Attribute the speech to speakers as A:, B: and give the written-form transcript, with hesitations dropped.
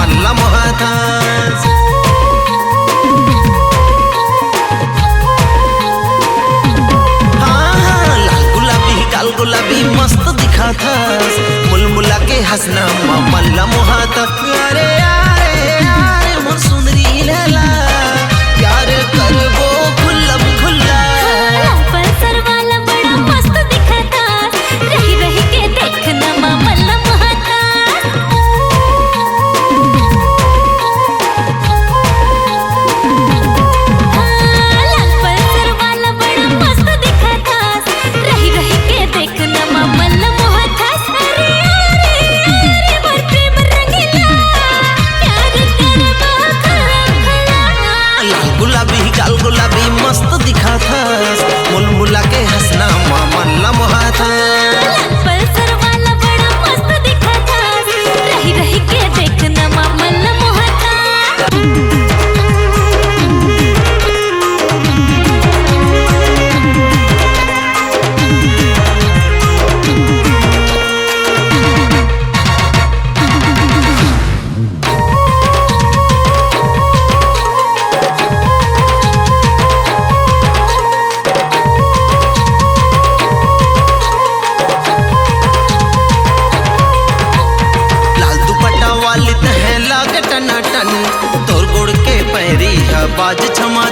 A: मल्ला मोहताज। हाँ लाल गुलाबी काल गुलाबी मस्त दिखा था, मुलमुला के हंसना मल्ला मोहताज। अरे यारे यारे मोर सुंदरी लैला, प्यार करबो खुल्लम खुल्ला।
B: पल्सर वाला बड़ा मस्त दिखा था, रही रही के देखना मल्ला मोहताज। लाल पल्सर वाला बड़ा मस्त दिखा था, रही रही के देखना मल्ला मोहताज। अरे यारे यारे मोर प्रेम रंगीला, प्यार करबो खुल्लम खुल्ला।
A: लाल गुलाबी काल गुलाबी मस्त दिखा था, मुलमुला के हंसना मल्ला मोहताज।
B: पल्सर वाला बड़ा मस्त दिखा था, रही रही के देखना मल्ला मोहताज।
A: लाल दुपट्टा वाली तह लागे टनाटन, तोर गोड़ के पैरी है बाज छमा